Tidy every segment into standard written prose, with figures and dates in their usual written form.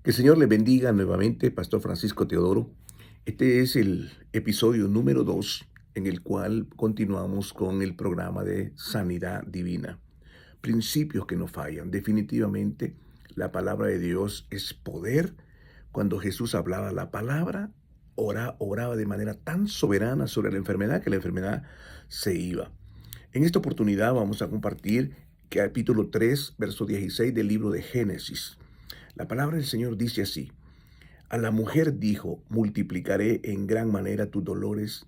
Que el Señor le bendiga nuevamente, Pastor Francisco Teodoro. Este es el episodio número 2 en el cual continuamos con el programa de Sanidad Divina. Principios que no fallan. Definitivamente la palabra de Dios es poder. Cuando Jesús hablaba la palabra, oraba de manera tan soberana sobre la enfermedad que la enfermedad se iba. En esta oportunidad vamos a compartir capítulo 3, verso 16 del libro de Génesis. La palabra del Señor dice así: a la mujer dijo, multiplicaré en gran manera tus dolores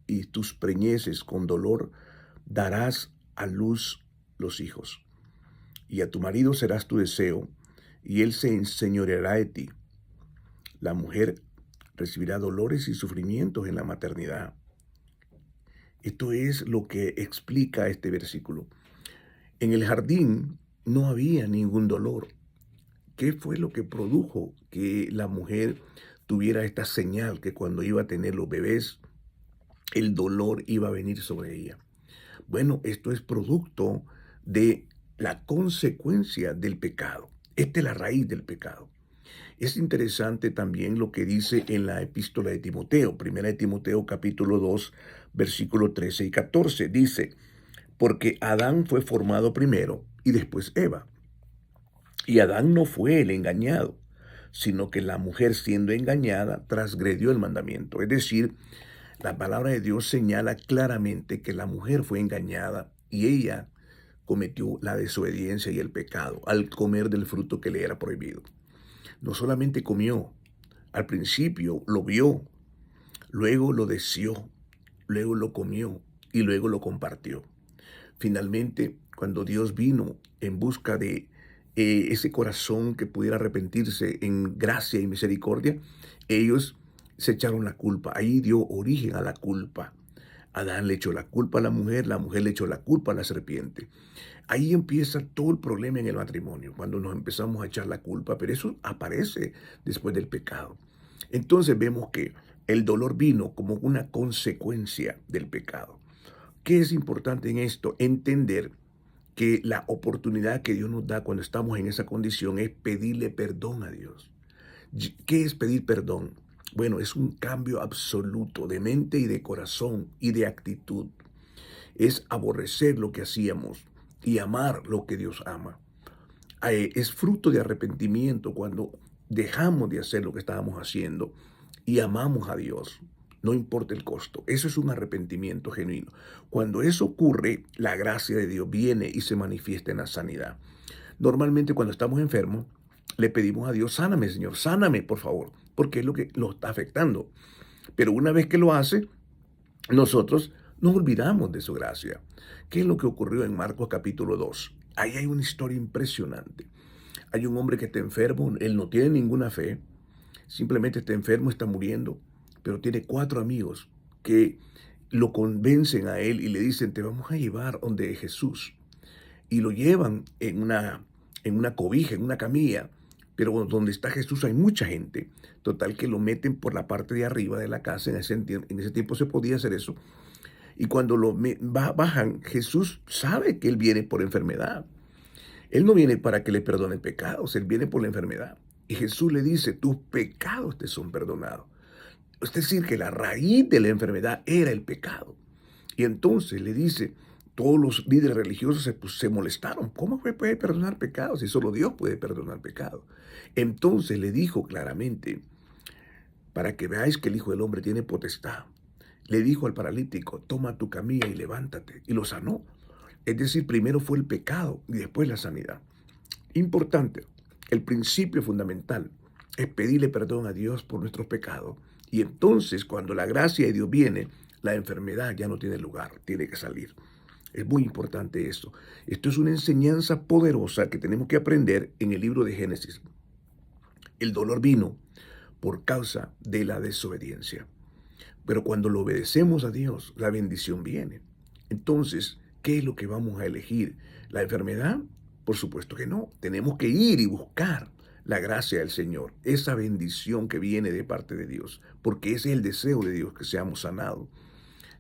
y tus preñeces con dolor darás a luz los hijos. Y a tu marido serás tu deseo, y él se enseñoreará de ti. La mujer recibirá dolores y sufrimientos en la maternidad. Esto es lo que explica este versículo. En el jardín no había ningún dolor. ¿Qué fue lo que produjo que la mujer tuviera esta señal que cuando iba a tener los bebés, el dolor iba a venir sobre ella? Bueno, esto es producto de la consecuencia del pecado. Esta es la raíz del pecado. Es interesante también lo que dice en la epístola de Timoteo, primera de Timoteo capítulo 2, versículo 13 y 14. Dice, porque Adán fue formado primero y después Eva. Y Adán no fue el engañado, sino que la mujer siendo engañada transgredió el mandamiento. Es decir, la palabra de Dios señala claramente que la mujer fue engañada y ella cometió la desobediencia y el pecado al comer del fruto que le era prohibido. No solamente comió, al principio lo vio, luego lo deseó, luego lo comió y luego lo compartió. Finalmente, cuando Dios vino en busca de ese corazón que pudiera arrepentirse en gracia y misericordia, ellos se echaron la culpa. Ahí dio origen a la culpa. Adán le echó la culpa a la mujer le echó la culpa a la serpiente. Ahí empieza todo el problema en el matrimonio, cuando nos empezamos a echar la culpa, pero eso aparece después del pecado. Entonces vemos que el dolor vino como una consecuencia del pecado. ¿Qué es importante en esto? Entender que la oportunidad que Dios nos da cuando estamos en esa condición es pedirle perdón a Dios. ¿Qué es pedir perdón? Bueno, es un cambio absoluto de mente y de corazón y de actitud. Es aborrecer lo que hacíamos y amar lo que Dios ama. Es fruto de arrepentimiento cuando dejamos de hacer lo que estábamos haciendo y amamos a Dios, no importa el costo. Eso es un arrepentimiento genuino. Cuando eso ocurre, la gracia de Dios viene y se manifiesta en la sanidad. Normalmente cuando estamos enfermos, le pedimos a Dios, sáname, Señor, sáname, por favor, porque es lo que nos está afectando. Pero una vez que lo hace, nosotros nos olvidamos de su gracia. ¿Qué es lo que ocurrió en Marcos capítulo 2? Ahí hay una historia impresionante. Hay un hombre que está enfermo, él no tiene ninguna fe, simplemente está enfermo, está muriendo, pero tiene 4 amigos que lo convencen a él y le dicen, te vamos a llevar donde Jesús. Y lo llevan en una cobija, en una camilla, pero donde está Jesús hay mucha gente. Total que lo meten por la parte de arriba de la casa, en ese tiempo se podía hacer eso. Y cuando bajan, Jesús sabe que él viene por enfermedad. Él no viene para que le perdonen pecados, él viene por la enfermedad. Y Jesús le dice, tus pecados te son perdonados. Es decir, que la raíz de la enfermedad era el pecado. Y entonces le dice, todos los líderes religiosos se molestaron. ¿Cómo puede perdonar pecados si solo Dios puede perdonar pecados? Entonces le dijo claramente, para que veáis que el Hijo del Hombre tiene potestad. Le dijo al paralítico, toma tu camilla y levántate. Y lo sanó. Es decir, primero fue el pecado y después la sanidad. Importante, el principio fundamental es pedirle perdón a Dios por nuestros pecados. Y entonces, cuando la gracia de Dios viene, la enfermedad ya no tiene lugar, tiene que salir. Es muy importante esto. Esto es una enseñanza poderosa que tenemos que aprender en el libro de Génesis. El dolor vino por causa de la desobediencia. Pero cuando lo obedecemos a Dios, la bendición viene. Entonces, ¿qué es lo que vamos a elegir? ¿La enfermedad? Por supuesto que no. Tenemos que ir y buscar la gracia del Señor, esa bendición que viene de parte de Dios, porque ese es el deseo de Dios, que seamos sanados.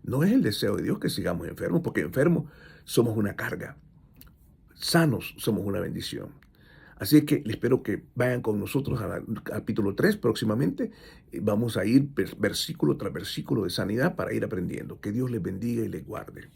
No es el deseo de Dios que sigamos enfermos, porque enfermos somos una carga. Sanos somos una bendición. Así que espero que vayan con nosotros al capítulo 3 próximamente. Vamos a ir versículo tras versículo de sanidad para ir aprendiendo. Que Dios les bendiga y les guarde.